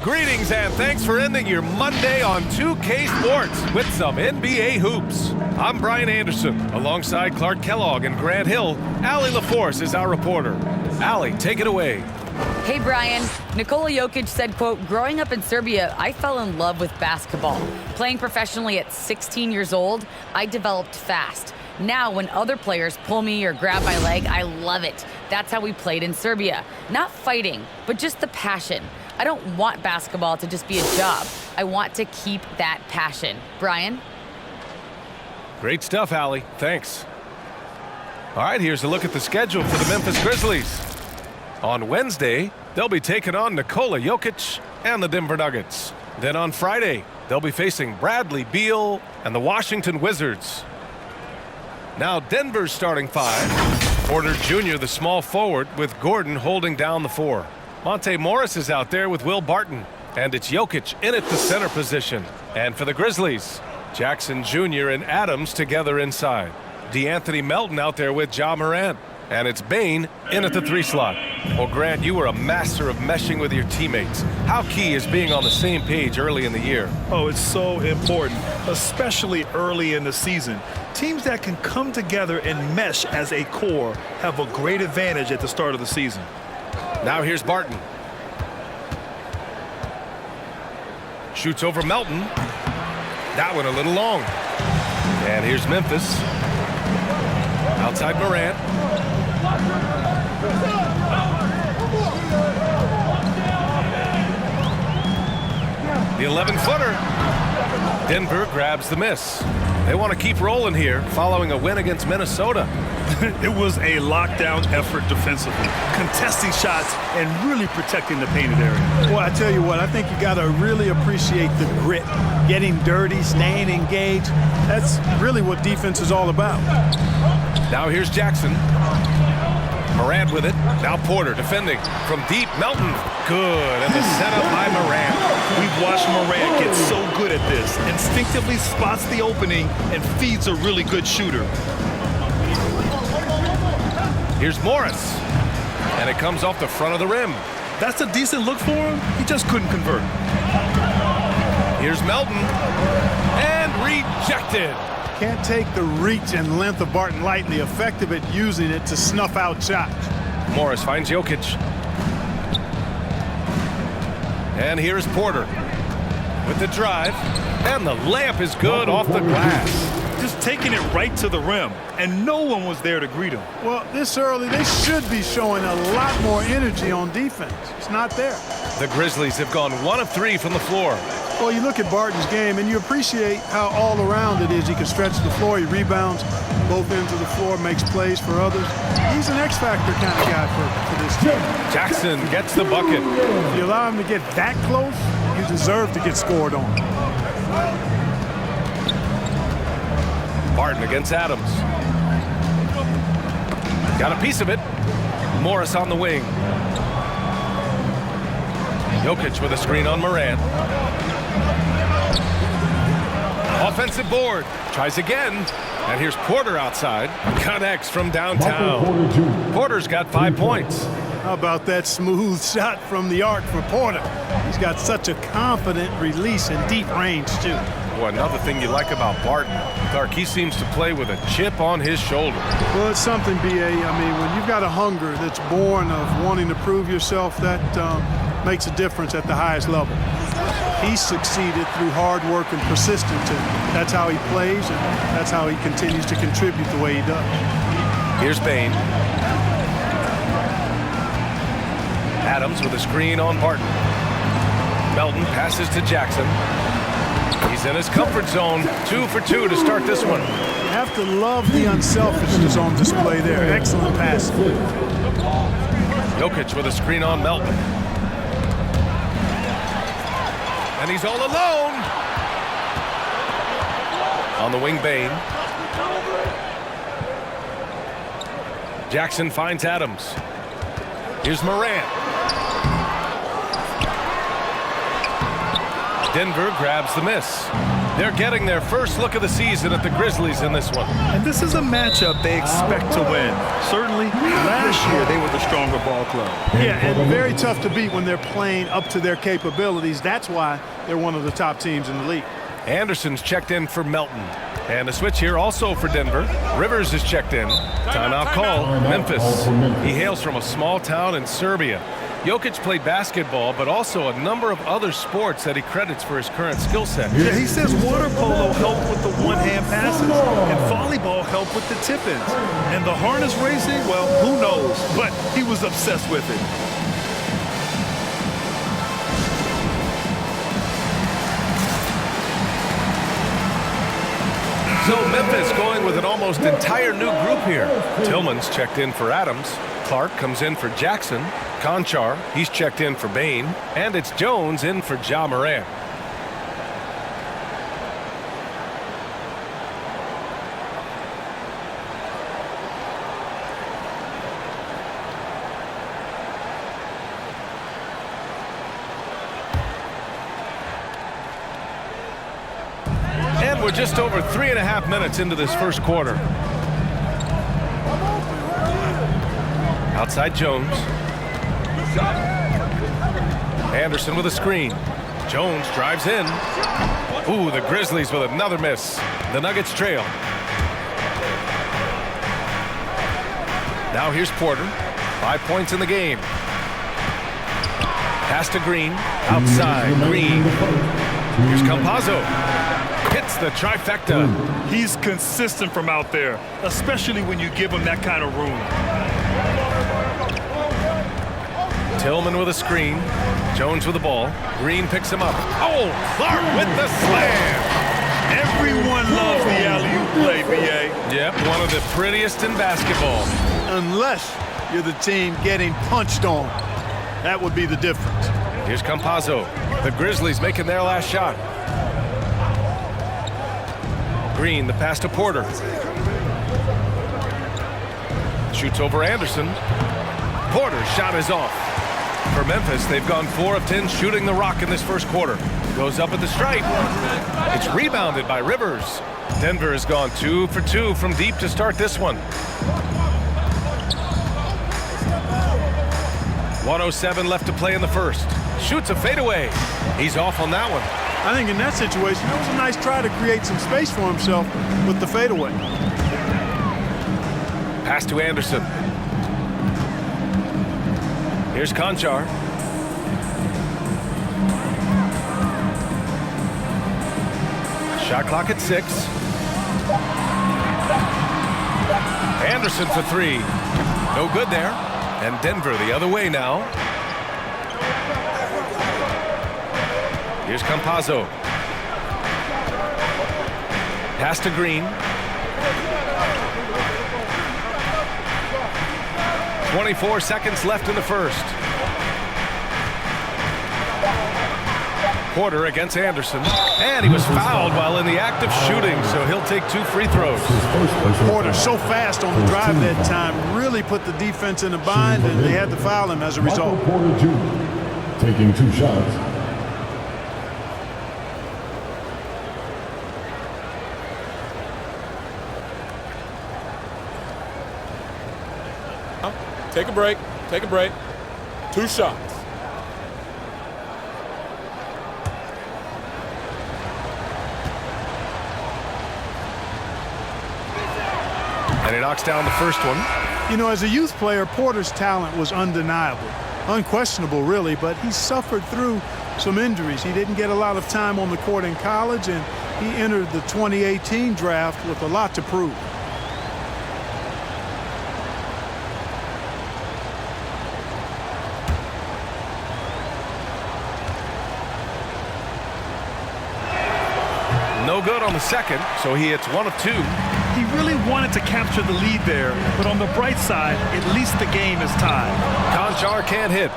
Greetings and thanks for ending your Monday on 2K Sports with some NBA hoops. I'm Brian Anderson. Alongside Clark Kellogg and Grant Hill, Allie LaForce is our reporter. Allie, take it away. Hey, Brian. Nikola Jokic said, quote, "Growing up in Serbia, I fell in love with basketball. Playing professionally at 16 years old, I developed fast. Now, when other players pull me or grab my leg, I love it. That's how we played in Serbia. Not fighting, but just the passion. I don't want basketball to just be a job. I want to keep that passion." Brian? Great stuff, Allie. Thanks. All right, here's a look at the schedule for the Memphis Grizzlies. On Wednesday, they'll be taking on Nikola Jokic and the Denver Nuggets. Then on Friday, they'll be facing Bradley Beal and the Washington Wizards. Now Denver's starting five. Porter Jr., the small forward, with Gordon holding down the four. Monte Morris is out there with Will Barton, and it's Jokic in at the center position. And for the Grizzlies, Jackson Jr. and Adams together inside. DeAnthony Melton out there with Ja Morant, and it's Bane in at the three slot. Well, Grant, you were a master of meshing with your teammates. How key is being on the same page early in the year? Oh, it's so important, especially early in the season. Teams that can come together and mesh as a core have a great advantage at the start of the season. Now here's Barton. Shoots over Melton. That one a little long. And here's Memphis. Outside Morant. The 11-footer. Denver grabs the miss. They want to keep rolling here following a win against Minnesota. It was a lockdown effort defensively, contesting shots and really protecting the painted area. Well, I tell you what, I think you got to really appreciate the grit, getting dirty, staying engaged. That's really what defense is all about. Now here's Jackson. Morant with it. Now Porter defending from deep. Melton. Good. And the setup by Morant. We've watched Morant get so good at this. Instinctively spots the opening and feeds a really good shooter. Here's Morris. And it comes off the front of the rim. That's a decent look for him. He just couldn't convert. Here's Melton. And rejected. Can't take the reach and length of Barton lightly, effective at using it to snuff out shots. Morris finds Jokic. And here's Porter with the drive. And the layup is good off the glass. Just taking it right to the rim, and no one was there to greet him. Well, this early, they should be showing a lot more energy on defense. It's not there. The Grizzlies have gone 1 of 3 from the floor. Well, you look at Barton's game, and you appreciate how all-around it is. He can stretch the floor, he rebounds both ends of the floor, makes plays for others. He's an X-factor kind of guy for this team. Jackson gets the bucket. If you allow him to get that close, you deserve to get scored on. Barton against Adams. Got a piece of it. Morris on the wing. Jokic with a screen on Morant. Offensive board. Tries again. And here's Porter outside. Connects from downtown. Porter's got 5 points. How about that smooth shot from the arc for Porter? He's got such a confident release in deep range, too. Well, another thing you like about Barton, Clark, he seems to play with a chip on his shoulder. Well, it's something, B.A. I mean, when you've got a hunger that's born of wanting to prove yourself, that makes a difference at the highest level. He succeeded through hard work and persistence, and that's how he plays, and that's how he continues to contribute the way he does. Here's Bane. Adams with a screen on Barton. Melton passes to Jackson. He's in his comfort zone. 2 for 2 to start this one. You have to love the unselfishness on display there. Excellent pass. Jokic with a screen on Melton. And he's all alone. On the wing, Bane. Jackson finds Adams. Here's Morant. Denver grabs the miss. They're getting their first look of the season at the Grizzlies in this one. And this is a matchup they expect to win. Certainly, last year they were the stronger ball club. Yeah, and very tough to beat when they're playing up to their capabilities. That's why they're one of the top teams in the league. Anderson's checked in for Melton. And a switch here also for Denver. Rivers is checked in. Timeout call, Memphis. He hails from a small town in Serbia. Jokic played basketball, but also a number of other sports that he credits for his current skill set. Yeah, he says water polo helped with the one-hand passes, and volleyball helped with the tip-ins. And the harness racing, well, who knows? But he was obsessed with it. So Memphis going with an almost entire new group here. Tillman's checked in for Adams. Clark comes in for Jackson. Conchar, he's checked in for Bain. And it's Jones in for Ja Morant. And we're just over 3.5 minutes into this first quarter. Outside Jones. Anderson with a screen. Jones drives in. Ooh, the Grizzlies with another miss. The Nuggets trail. Now here's Porter. 5 points in the game. Pass to Green. Outside, Green. Here's Campazzo. Hits the trifecta. He's consistent from out there, especially when you give him that kind of room. Tillman with a screen. Jones with the ball. Green picks him up. Oh, Clark with the slam. Everyone loves the alley-oop play, B.A. Yep, one of the prettiest in basketball. Unless you're the team getting punched on. That would be the difference. Here's Campazzo. The Grizzlies making their last shot. Green, the pass to Porter. Shoots over Anderson. Porter's shot is off. For Memphis, they've gone 4 of 10 shooting the rock in this first quarter. Goes up at the stripe. It's rebounded by Rivers. Denver has gone 2 for 2 from deep to start this one. 1:07 left to play in the first. Shoots a fadeaway. He's off on that one. I think in that situation, it was a nice try to create some space for himself with the fadeaway. Pass to Anderson. Here's Conchar. Shot clock at 6. Anderson for 3. No good there. And Denver the other way now. Here's Campazzo. Pass to Green. 24 seconds left in the first. Porter against Anderson. And he was fouled while in the act of shooting, so he'll take 2 free throws. Porter so fast on the drive that time, really put the defense in a bind, and they had to foul him as a result. Porter Jr. taking 2 shots. Take a break. Take a break. 2 shots. And he knocks down the first one. You know, as a youth player, Porter's talent was undeniable. Unquestionable, really, but he suffered through some injuries. He didn't get a lot of time on the court in college, and he entered the 2018 draft with a lot to prove. No good on the second, so he hits 1 of 2. He really wanted to capture the lead there, but on the bright side, at least the game is tied. Conchar can't hit.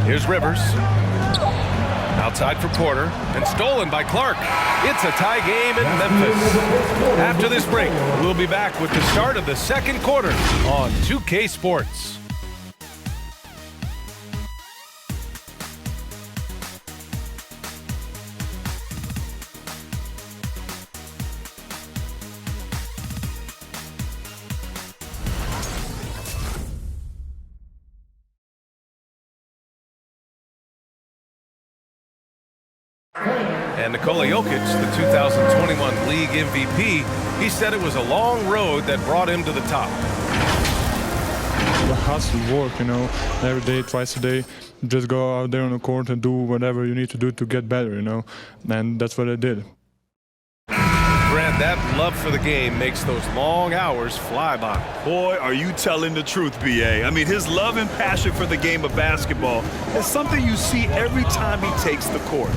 Here's Rivers. Outside for Porter, and stolen by Clark. It's a tie game in Memphis. After this break, we'll be back with the start of the second quarter on 2K Sports. And Nikola Jokic, the 2021 league MVP, he said it was a long road that brought him to the top. The hustle work, you know, every day, twice a day, just go out there on the court and do whatever you need to do to get better, you know, and that's what I did. Grant, that love for the game makes those long hours fly by. Boy, are you telling the truth, B.A. I mean, his love and passion for the game of basketball is something you see every time he takes the court.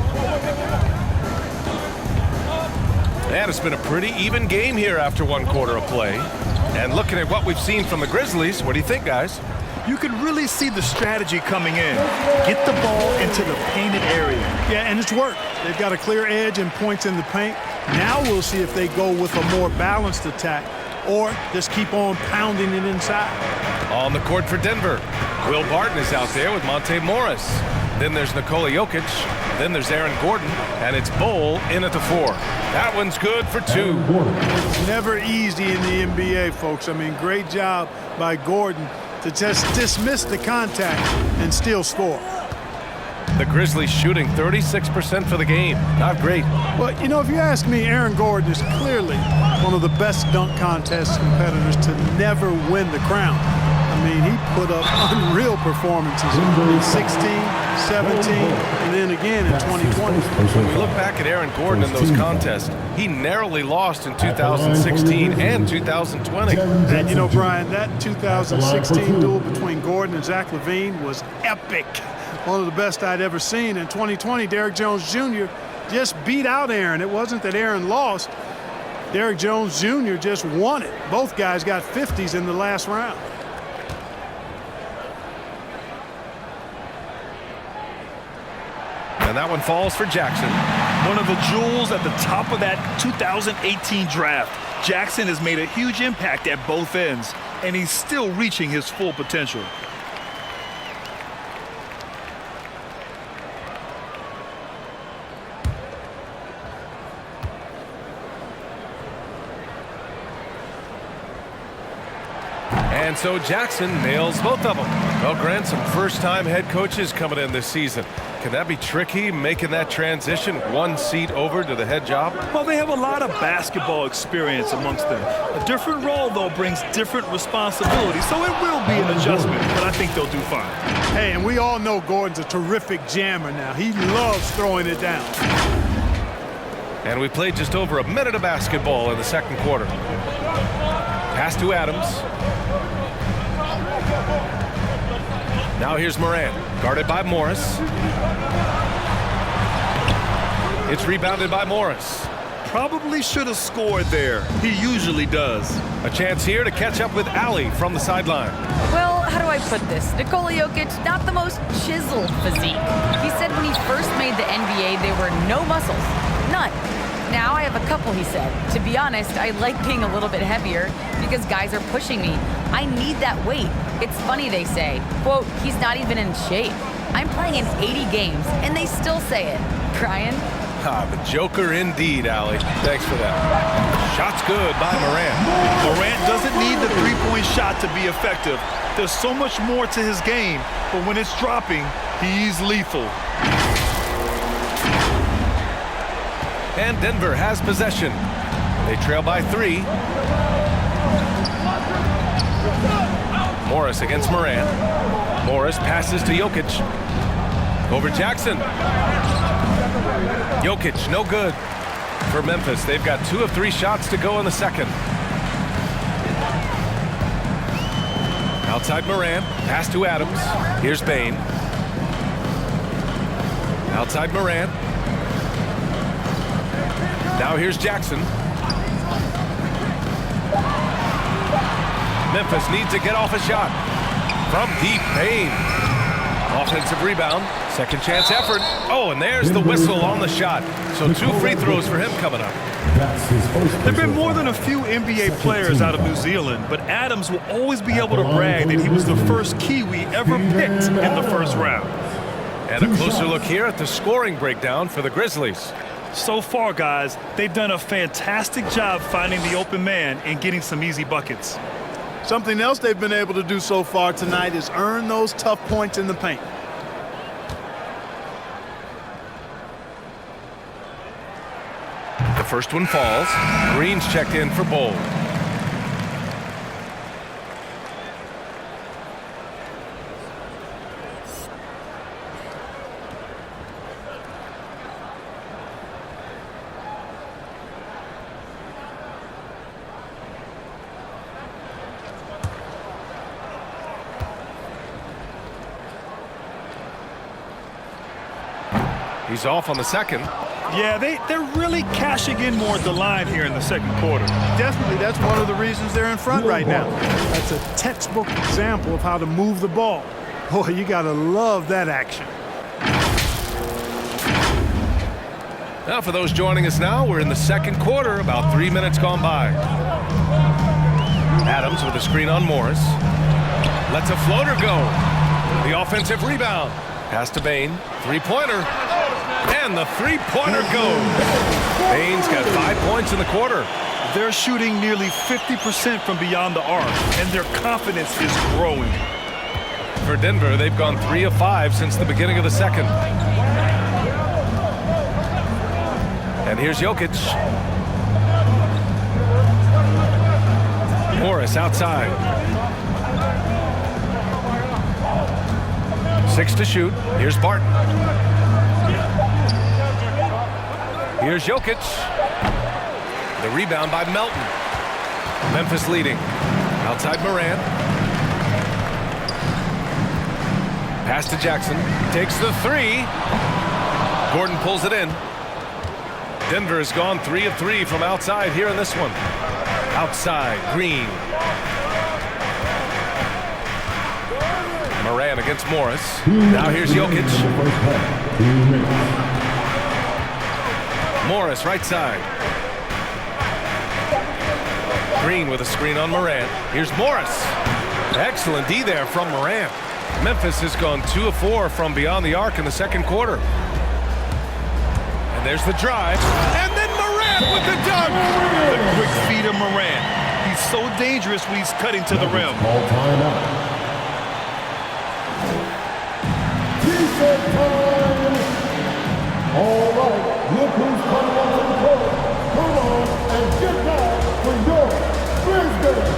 And it's been a pretty even game here after one quarter of play. And looking at what we've seen from the Grizzlies, what do you think, guys? You can really see the strategy coming in. Get the ball into the painted area. Yeah, and it's worked. They've got a clear edge and points in the paint. Now we'll see if they go with a more balanced attack or just keep on pounding it inside. On the court for Denver, Will Barton is out there with Monte Morris. Then there's Nikola Jokic. Then there's Aaron Gordon. And it's Bol in at the 4. That one's good for 2. It's never easy in the NBA, folks. I mean, great job by Gordon to just dismiss the contact and still score. The Grizzlies shooting 36% for the game. Not great. Well, you know, if you ask me, Aaron Gordon is clearly one of the best dunk contest competitors to never win the crown. I mean, he put up unreal performances in 16, 17, and then again in 2020. When we look back at Aaron Gordon in those contests, he narrowly lost in 2016 and 2020. And, you know, Brian, that 2016 duel between Gordon and Zach LaVine was epic. One of the best I'd ever seen. In 2020, Derrick Jones Jr. just beat out Aaron. It wasn't that Aaron lost. Derrick Jones Jr. just won it. Both guys got 50s in the last round. And that one falls for Jackson. One of the jewels at the top of that 2018 draft. Jackson has made a huge impact at both ends, and he's still reaching his full potential. And so Jackson nails both of them. Well, Grant, some first-time head coaches coming in this season. Can that be tricky, making that transition one seat over to the head job? Well, they have a lot of basketball experience amongst them. A different role, though, brings different responsibilities, so it will be an adjustment, but I think they'll do fine. Hey, and we all know Gordon's a terrific jammer now. He loves throwing it down. And we played just over a minute of basketball in the second quarter. Pass to Adams. Now here's Morant, guarded by Morris. It's rebounded by Morris. Probably should have scored there. He usually does. A chance here to catch up with Allie from the sideline. Well, how do I put this? Nikola Jokic, not the most chiseled physique. He said when he first made the NBA, there were no muscles. None. Now I have a couple, he said. To be honest, I like being a little bit heavier because guys are pushing me. I need that weight. It's funny they say, quote, he's not even in shape. I'm playing in 80 games, and they still say it. Brian? The Joker indeed, Allie. Thanks for that. Shot's good by Morant. Morant doesn't need the three-point shot to be effective. There's so much more to his game, but when it's dropping, he's lethal. And Denver has possession. They trail by 3. Morris against Morant. Morris passes to Jokic. Over Jackson. Jokic, no good for Memphis. They've got 2 of 3 shots to go in the second. Outside Morant, pass to Adams. Here's Bane. Outside Morant. Now here's Jackson. Memphis needs to get off a shot. From deep, Bane. Offensive rebound. Second chance effort. Oh, and there's the whistle on the shot. So 2 free throws for him coming up. There have been more than a few NBA players out of New Zealand, but Adams will always be able to brag that he was the first Kiwi ever picked in the first round. And a closer look here at the scoring breakdown for the Grizzlies. So far, guys, they've done a fantastic job finding the open man and getting some easy buckets. Something else they've been able to do so far tonight is earn those tough points in the paint. first one falls. Green's checked in for bold. He's off on the second. Yeah, they're really cashing in more at the line here in the second quarter. Definitely, that's one of the reasons they're in front right now. That's a textbook example of how to move the ball. Boy, you got to love that action. Now, for those joining us now, we're in the second quarter, about 3 minutes gone by. Adams with a screen on Morris. Lets a floater go. The offensive rebound. Pass to Bain. Three-pointer. And the three-pointer goes. Bain's got 5 points in the quarter. They're shooting nearly 50% from beyond the arc, and their confidence is growing. For Denver, they've gone 3 of 5 since the beginning of the second. And here's Jokic. Morris outside. 6 to shoot. Here's Barton. Here's Jokic. The rebound by Melton. Memphis leading. Outside Morant. Pass to Jackson. Takes the three. Gordon pulls it in. Denver has gone 3 of 3 from outside here in this one. Outside, Green. Morant against Morris. Now here's Jokic. Morris right side. Green with a screen on Morant. Here's Morris. Excellent D there from Morant. Memphis has gone 2 of 4 from beyond the arc in the second quarter. And there's the drive. And then Morant with the dunk. The quick feed of Morant. He's so dangerous when he's cutting to the rim. All time. All right, look who's coming up to the court. Come on and get down for your Grizzlies.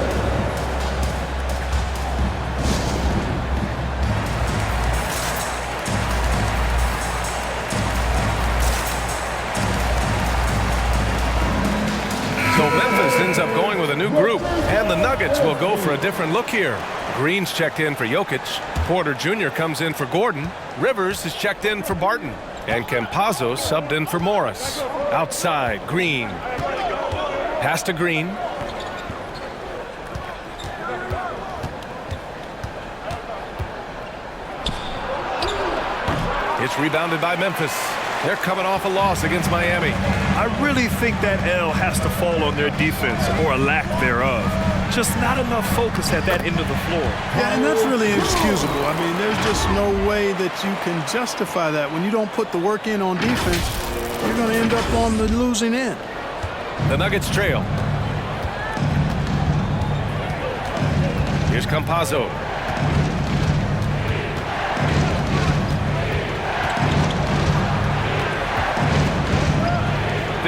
So Memphis ends up going with a new group, and the Nuggets will go for a different look here. Green's checked in for Jokic. Porter Jr. comes in for Gordon. Rivers is checked in for Barton. And Campazzo subbed in for Morris. Outside, Green. Pass to Green. It's rebounded by Memphis. They're coming off a loss against Miami. I really think that L has to fall on their defense, or a lack thereof. Just not enough focus at that end of the floor. Yeah, and that's really inexcusable. I mean, there's just no way that you can justify that. When you don't put the work in on defense, you're going to end up on the losing end. The Nuggets trail. Here's Campazzo.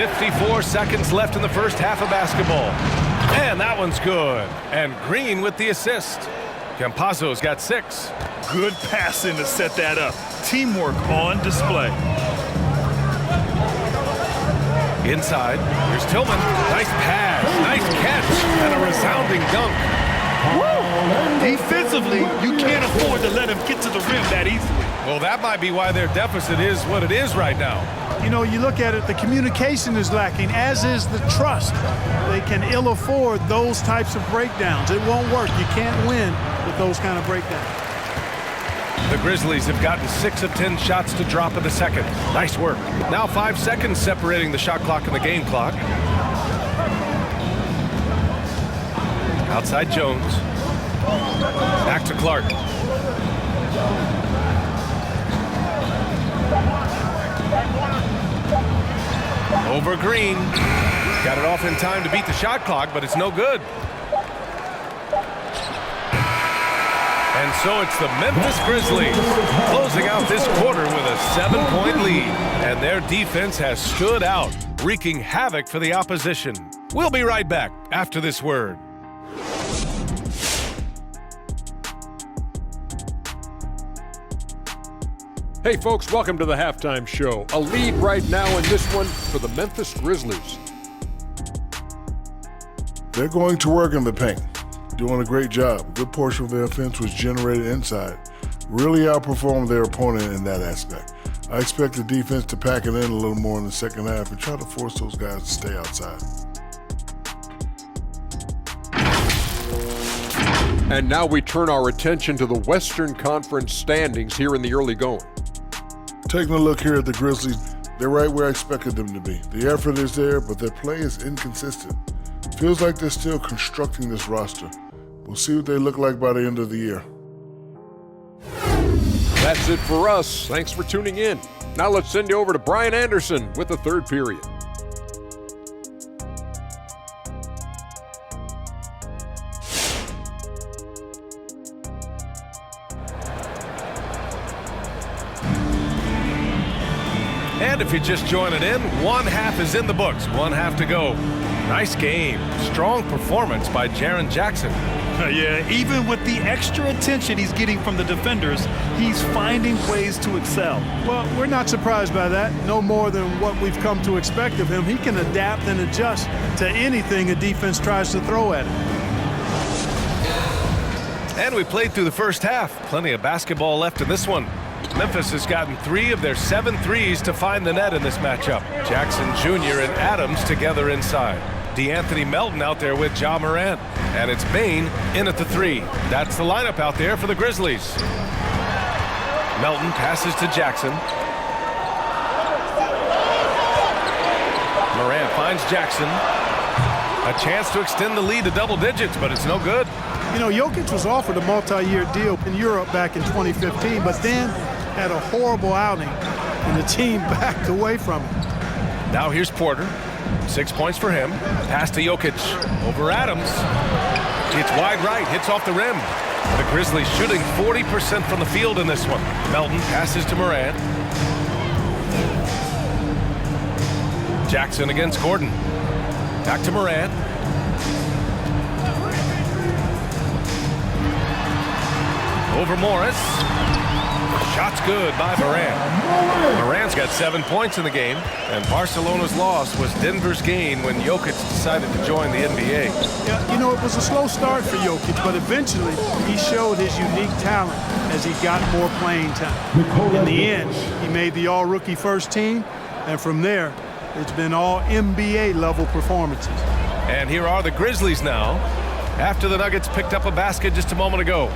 .54 seconds left in the first half of basketball. And that one's good. And Green with the assist. Campazzo's got 6. Good passing to set that up. Teamwork on display. Inside, here's Tillman. Nice pass, nice catch, and a resounding dunk. Woo! Defensively, you can't afford to let him get to the rim that easily. Well, that might be why their deficit is what it is right now. You know, you look at it, the communication is lacking, as is the trust. They can ill afford those types of breakdowns. It won't work. You can't win with those kind of breakdowns. The Grizzlies have gotten 6 of 10 shots to drop in the second. Nice work. Now 5 seconds separating the shot clock and the game clock. Outside Jones. Back to Clark. Over Green. Got it off in time to beat the shot clock, but it's no good. And so it's the Memphis Grizzlies closing out this quarter with a 7-point lead. And their defense has stood out. wreaking havoc for the opposition. We'll be right back after this word. Hey folks, welcome to the halftime show. A lead right now in this one for the Memphis Grizzlies. They're going to work in the paint, doing a great job. A good portion of their offense was generated inside. Really outperformed their opponent in that aspect. I expect the defense to pack it in a little more in the second half and try to force those guys to stay outside. And now we turn our attention to the Western Conference standings here in the early going. Taking a look here at the Grizzlies, they're right where I expected them to be. The effort is there, but their play is inconsistent. Feels like they're still constructing this roster. We'll see what they look like by the end of the year. That's it for us. Thanks for tuning in. Now let's send you over to Brian Anderson with the third period. And if you're just joining in, one half is in the books, one half to go. Nice game. Strong performance by Jaren Jackson. Yeah, even with the extra attention he's getting from the defenders, he's finding ways to excel. Well, we're not surprised by that. No more than what we've come to expect of him. He can adapt and adjust to anything a defense tries to throw at him. And we played through the first half. Plenty of basketball left in this one. Memphis has gotten 3 of their 7 threes to find the net in this matchup. Jackson Jr. and Adams together inside. DeAnthony Melton out there with Ja Morant. And it's Bane in at the 3. That's the lineup out there for the Grizzlies. Melton passes to Jackson. Morant finds Jackson. A chance to extend the lead to double digits, but it's no good. You know, Jokic was offered a multi-year deal in Europe back in 2015, but then had a horrible outing, and the team backed away from him. Now here's Porter. 6 points for him. Pass to Jokic. Over Adams. It's wide right. Hits off the rim. The Grizzlies shooting 40% from the field in this one. Melton passes to Morant. Jackson against Gordon. Back to Morant. Over Morris. Shot's good by Morant. Morant's got 7 points in the game, and Barcelona's loss was Denver's gain when Jokic decided to join the NBA. Yeah, you know, it was a slow start for Jokic, but eventually he showed his unique talent as he got more playing time. In the end, he made the all-rookie first team, and from there, it's been all NBA level performances. And here are the Grizzlies now, after the Nuggets picked up a basket just a moment ago.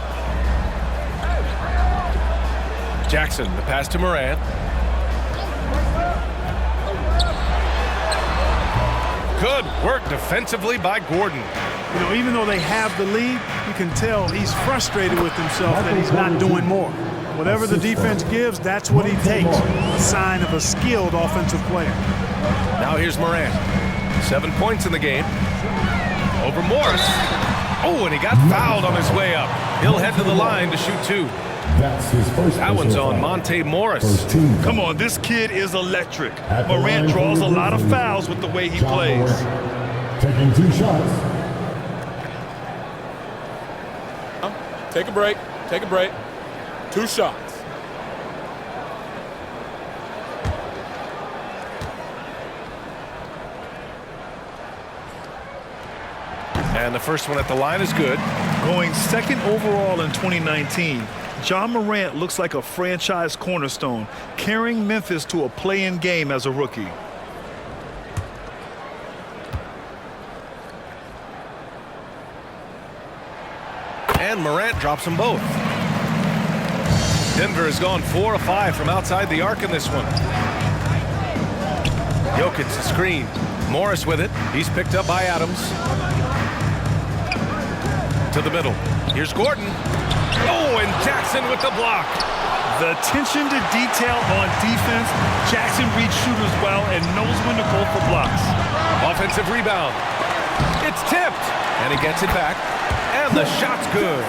Jackson, the pass to Morant. Good work defensively by Gordon. You know, even though they have the lead, you can tell he's frustrated with himself that he's not doing more. Whatever the defense gives, that's what he takes. A sign of a skilled offensive player. Now here's Morant. 7 points in the game. Over Morris. Oh, and he got fouled on his way up. He'll head to the line to shoot 2. That's his first. That one's on Monte Morris. Come on, this kid is electric. Morant draws a lot of fouls with the way he plays. Taking 2 shots. Take a break. Take a break. 2 shots. And the first one at the line is good. Going 2nd overall in 2019, Ja Morant looks like a franchise cornerstone, carrying Memphis to a play-in game as a rookie. And Morant drops them both. Denver has gone 4 of 5 from outside the arc in this one. Jokic the screen. Morris with it. He's picked up by Adams. To the middle. Here's Gordon. Oh, and Jackson with the block. The attention to detail on defense. Jackson reads shooters well and knows when to go for blocks. Offensive rebound. It's tipped. And he gets it back. And the shot's good.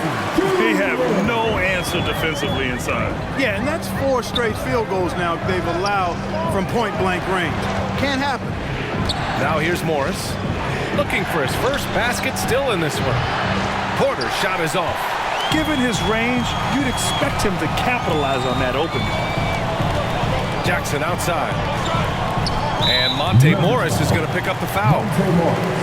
They have no answer defensively inside. Yeah, and that's 4 straight field goals now they've allowed from point-blank range. Can't happen. Now here's Morris. Looking for his first basket, still in this one. Porter's shot is off. Given his range, you'd expect him to capitalize on that opening. Jackson outside. And Monte Morris is going to pick up the foul.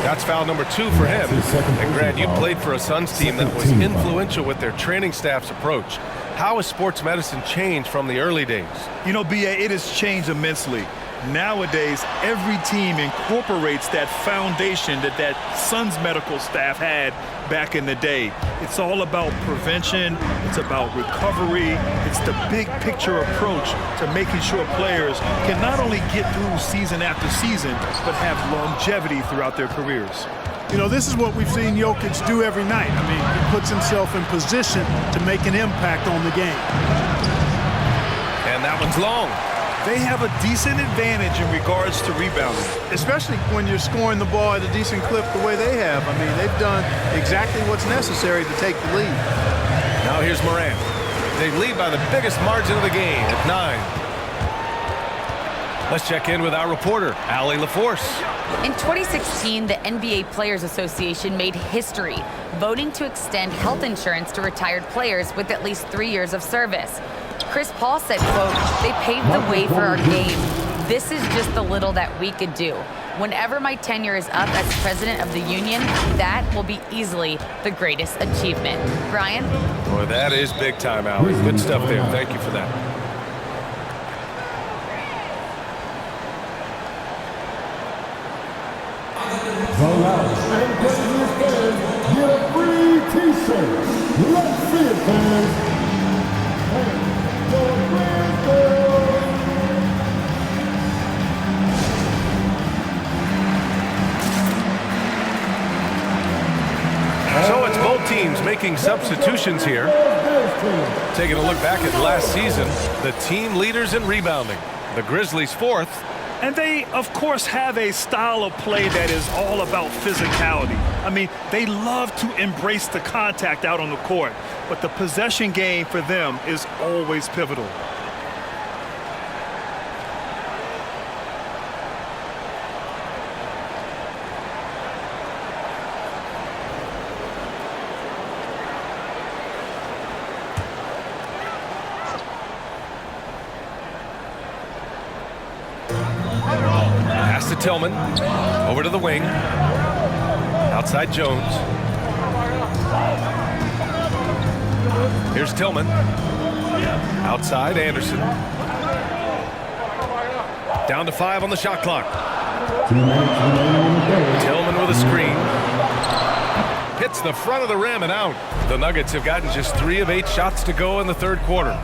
That's foul number 2 for him. And Grant, you played for a Suns team that was influential with their training staff's approach. How has sports medicine changed from the early days? You know, B.A., it has changed immensely. Nowadays, every team incorporates that foundation that Suns medical staff had back in the day. It's all about prevention. It's about recovery. It's the big picture approach to making sure players can not only get through season after season, but have longevity throughout their careers. You know, this is what we've seen Jokic do every night. I mean, he puts himself in position to make an impact on the game. And that one's long. They have a decent advantage in regards to rebounding. Especially when you're scoring the ball at a decent clip the way they have. I mean, they've done exactly what's necessary to take the lead. Now here's Morant. They lead by the biggest margin of the game at 9. Let's check in with our reporter, Allie LaForce. In 2016, the NBA Players Association made history, voting to extend health insurance to retired players with at least 3 years of service. Chris Paul said, quote, "They paved the way for our game. This is just the little that we could do. Whenever my tenure is up as president of the union, that will be easily the greatest achievement." Brian? Boy, that is big time, Allie. Good stuff there. Thank you for that. The loudest and craziest fans get a free t-shirt. Let's see it, fans. So it's both teams making substitutions here. Taking a look back at last season, the team leaders in rebounding. The Grizzlies 4th. And they, of course, have a style of play that is all about physicality. I mean, they love to embrace the contact out on the court, but the possession game for them is always pivotal. Tillman over to the wing. Outside Jones. Here's Tillman. Outside Anderson. Down to 5 on the shot clock. Tillman with a screen. Hits the front of the rim and out. The Nuggets have gotten just 3 of 8 shots to go in the third quarter.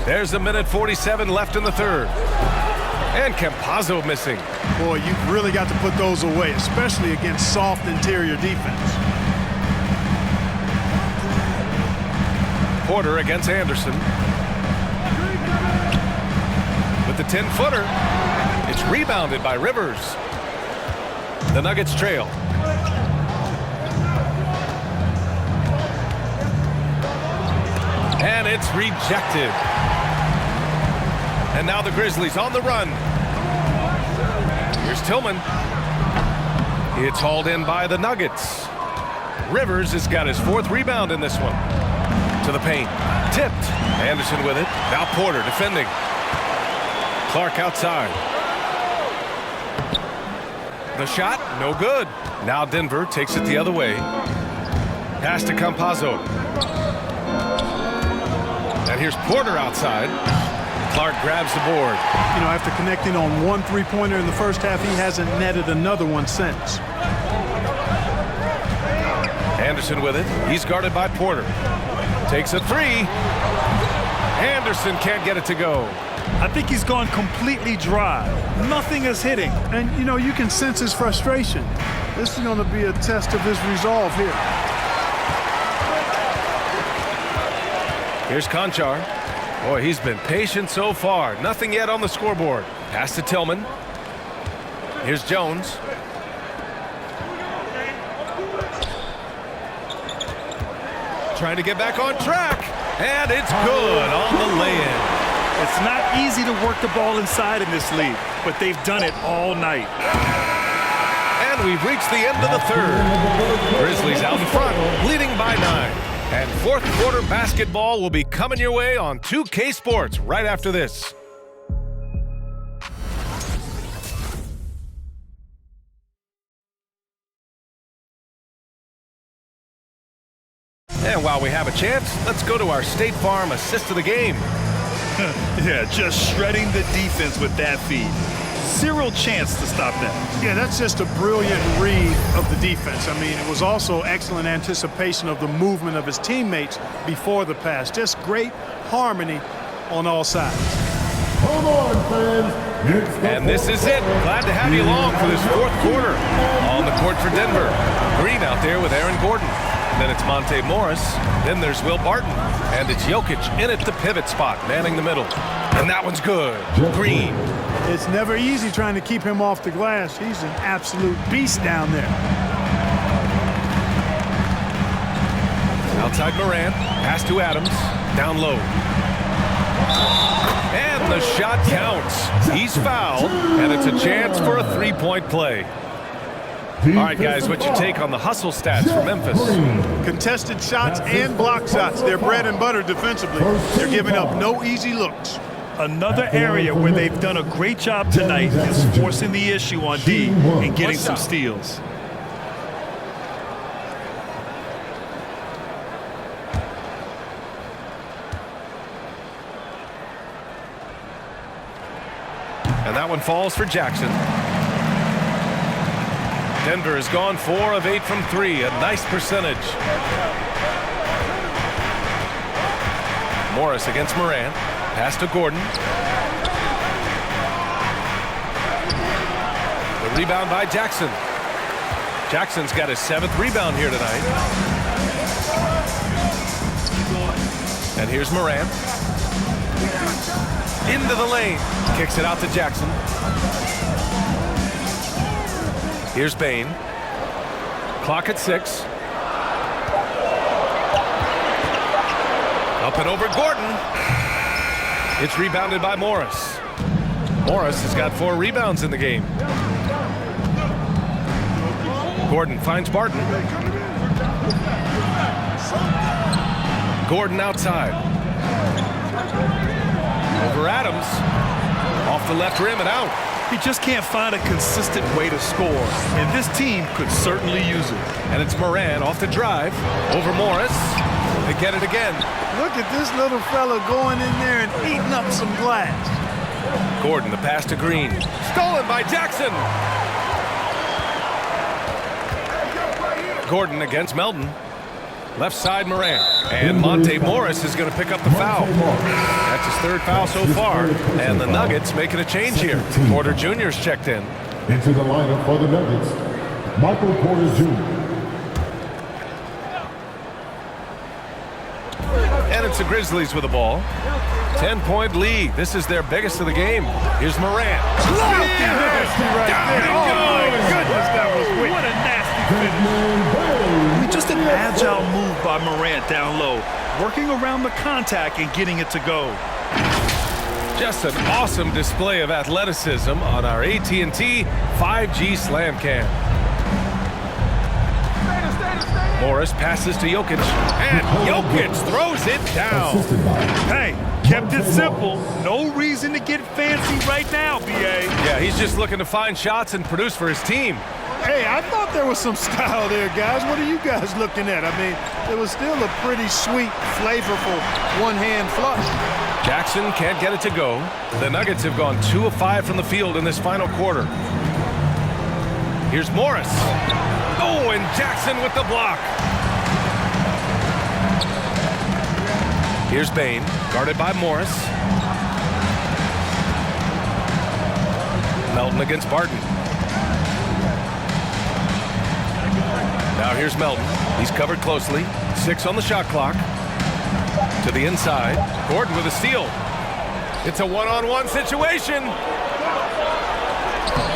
There's a minute 47 left in the third. And Campazzo missing. Boy, you've really got to put those away, especially against soft interior defense. Porter against Anderson. With the 10-footer. It's rebounded by Rivers. The Nuggets trail. And it's rejected. And now the Grizzlies on the run. Here's Tillman. It's hauled in by the Nuggets. Rivers has got his 4th rebound in this one. To the paint. Tipped. Anderson with it. Now Porter defending. Clark outside. The shot, no good. Now Denver takes it the other way. Pass to Campazzo. And here's Porter outside. Clark grabs the board. You know, after connecting on 1 3-pointer in the first half, he hasn't netted another one since. Anderson with it. He's guarded by Porter. Takes a 3. Anderson can't get it to go. I think he's gone completely dry. Nothing is hitting. And, you know, you can sense his frustration. This is going to be a test of his resolve here. Here's Conchar. Boy, he's been patient so far. Nothing yet on the scoreboard. Pass to Tillman. Here's Jones. Trying to get back on track. And it's good on the lay-in. It's not easy to work the ball inside in this league, but they've done it all night. And we've reached the end of the third. Grizzlies out in front, leading by 9. And fourth quarter basketball will be coming your way on 2K Sports right after this. And while we have a chance, let's go to our State Farm assist of the game. Yeah, just shredding the defense with that feed. Zero chance to stop that. Yeah, that's just a brilliant read of the defense. I mean, it was also excellent anticipation of the movement of his teammates before the pass. Just great harmony on all sides. Come on, fans. And this is it. Glad to have you along for this fourth quarter. On the court for Denver. Green out there with Aaron Gordon. Then it's Monte Morris. Then there's Will Barton. And it's Jokic in at the pivot spot, manning the middle. And that one's good. Green. It's never easy trying to keep him off the glass. He's an absolute beast down there. Outside Morant. Pass to Adams. Down low. And the shot counts. He's fouled. And it's a chance for a three-point play. All right, guys, what's your take on the hustle stats for Memphis? Contested shots and block shots. They're bread and butter defensively. They're giving up no easy looks. Another area where they've done a great job tonight is forcing the issue on D and getting some steals. And that one falls for Jackson. Denver has gone 4 of 8 from 3, a nice percentage. Morris against Morant. Pass to Gordon. The rebound by Jackson. Jackson's got his 7th rebound here tonight. And here's Morant. Into the lane. Kicks it out to Jackson. Here's Bain. Clock at 6. Up and over Gordon. It's rebounded by Morris. Morris has got 4 rebounds in the game. Gordon finds Barton. Gordon outside. Over Adams. Off the left rim and out. He just can't find a consistent way to score, and this team could certainly use it. And it's Morant off the drive. Over Morris. They get it again. Look at this little fella going in there and eating up some glass. Gordon, the pass to Green. Stolen by Jackson. Gordon against Melton. Left side Morant. And Monte Morris is going to pick up the foul. That's his 3rd foul so far. And the Nuggets making a change here. Porter Jr.'s checked in. Into the lineup for the Nuggets, Michael Porter Jr. And it's the Grizzlies with the ball. 10-point lead. This is their biggest of the game. Here's Morant. Nasty right there. Oh, my goodness, that was wicked. What a nasty finish. I mean, just an agile move by Morant down low, working around the contact and getting it to go. Just an awesome display of athleticism on our AT&T 5G Slam Cam. Morris passes to Jokic, and Jokic throws it down. Hey, kept it simple. No reason to get fancy right now, B.A. Yeah, he's just looking to find shots and produce for his team. Hey, I thought there was some style there, guys. What are you guys looking at? I mean, it was still a pretty sweet, flavorful one-hand flush. Jackson can't get it to go. The Nuggets have gone 2 of 5 from the field in this final quarter. Here's Morris. Oh, and Jackson with the block. Here's Bain, guarded by Morris. Melton against Barton. Now here's Melton. He's covered closely. 6 on the shot clock. To the inside. Gordon with a steal. It's a one-on-one situation.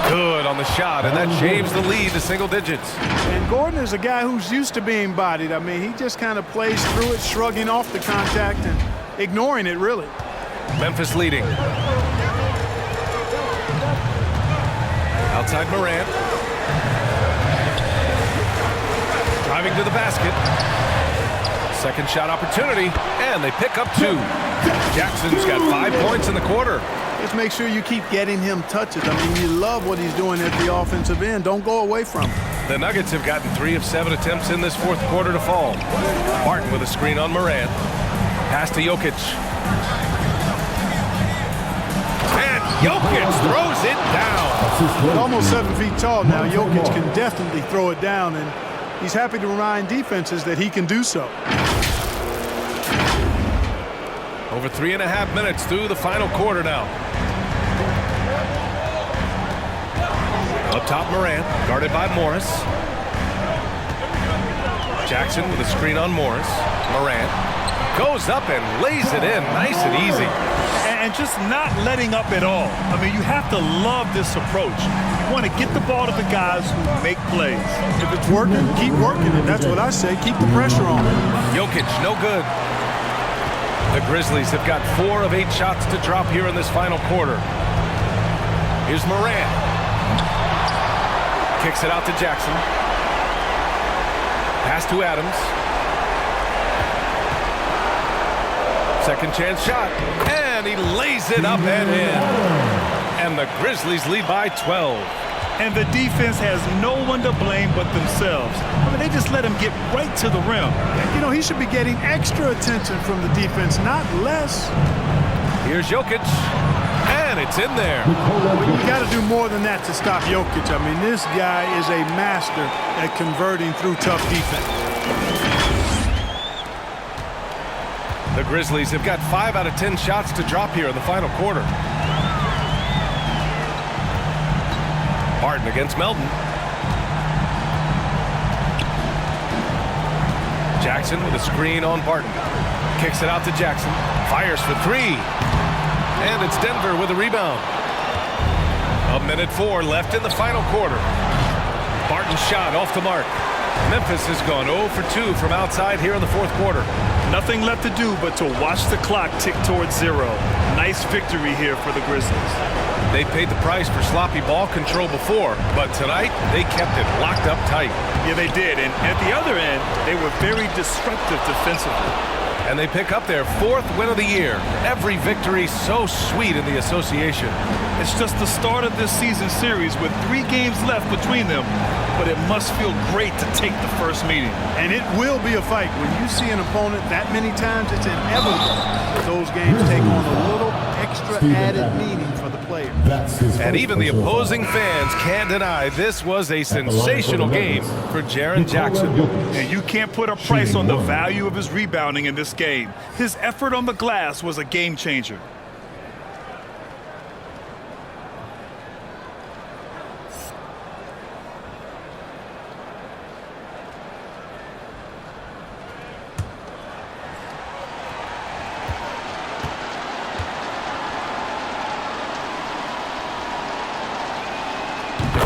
Good on the shot, and that shaves the lead to single digits. And Gordon is a guy who's used to being bodied. I mean, he just kind of plays through it, shrugging off the contact and ignoring it, really. Memphis leading. Outside Morant. Driving to the basket. Second shot opportunity, and they pick up 2. Jackson's got 5 points in the quarter. Just make sure you keep getting him touches. I mean, you love what he's doing at the offensive end. Don't go away from him. The Nuggets have gotten 3 of 7 attempts in this fourth quarter to fall. Martin with a screen on Morant. Pass to Jokic. And Jokic throws it down. Almost 7 feet tall now. Jokic can definitely throw it down, and he's happy to remind defenses that he can do so. Over 3.5 minutes through the final quarter now. Up top, Morant, guarded by Morris. Jackson with a screen on Morris. Morant goes up and lays it in, nice and easy. And just not letting up at all. I mean, you have to love this approach. You want to get the ball to the guys who make plays. If it's working, keep working it. That's what I say. Keep the pressure on. Jokic, no good. The Grizzlies have got 4 of 8 shots to drop here in this final quarter. Here's Morant. Kicks it out to Jackson. Pass to Adams. Second chance shot. And he lays it up and in. And the Grizzlies lead by 12. And the defense has no one to blame but themselves. I mean, they just let him get right to the rim. You know, he should be getting extra attention from the defense, not less. Here's Jokic. And it's in there. Well, you got to do more than that to stop Jokic. I mean, this guy is a master at converting through tough defense. The Grizzlies have got 5 out of 10 shots to drop here in the final quarter. Barton against Melton. Jackson with a screen on Barton. Kicks it out to Jackson. Fires for 3. And it's Denver with a rebound. 1:04 left in the final quarter. Barton's shot off the mark. Memphis has gone 0 for 2 from outside here in the fourth quarter. Nothing left to do but to watch the clock tick towards 0. Nice victory here for the Grizzlies. They paid the price for sloppy ball control before, but tonight they kept it locked up tight. Yeah, they did. And at the other end, they were very disruptive defensively. And they pick up their 4th win of the year. Every victory so sweet in the association. It's just the start of this season series with 3 games left between them, but it must feel great to take the first meeting. And it will be a fight. When you see an opponent that many times, it's inevitable that those games take on a little extra added meaning for the player. And even the opposing fans can't deny this was a sensational game for Jaren Jackson. And you can't put a price on the value of his rebounding in this game. His effort on the glass was a game changer.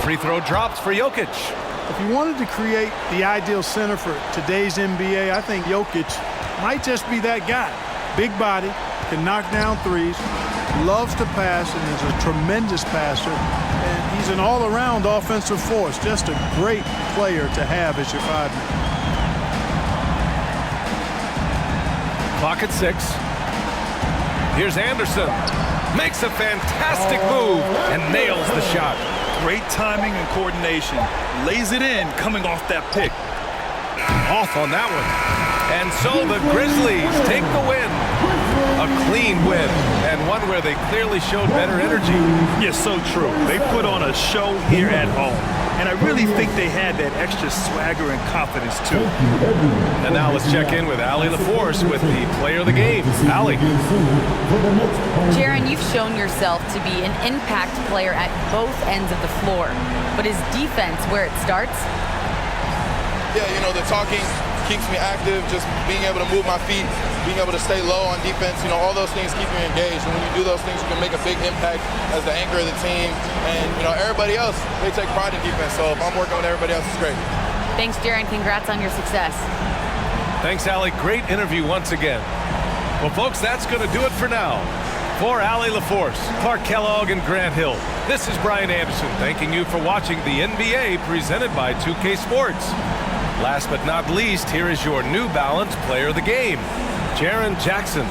Free throw drops for Jokic. If you wanted to create the ideal center for today's NBA, I think Jokic might just be that guy. Big body, can knock down threes, loves to pass, and is a tremendous passer. And he's an all-around offensive force. Just a great player to have as your 5-man. Clock at 6. Here's Anderson. Makes a fantastic move and nails the shot. Great timing and coordination. Lays it in coming off that pick. Off on that one. And so the Grizzlies take the win. A clean win, and one where they clearly showed better energy. Yes, so true. They put on a show here at home. And I really think they had that extra swagger and confidence, too. And now let's check in with Allie LaForce with the player of the game. Allie. Jaren, you've shown yourself to be an impact player at both ends of the floor. But is defense where it starts? Yeah, you know, the talking keeps me active, just being able to move my feet, being able to stay low on defense, you know, all those things keep me engaged. And when you do those things, you can make a big impact as the anchor of the team. And, you know, everybody else, they take pride in defense. So if I'm working with everybody else, it's great. Thanks, Jaren. Congrats on your success. Thanks, Allie. Great interview once again. Well, folks, that's going to do it for now. For Allie LaForce, Clark Kellogg, and Grant Hill, this is Brian Anderson thanking you for watching the NBA presented by 2K Sports. Last but not least, here is your New Balance Player of the Game, Jaren Jackson.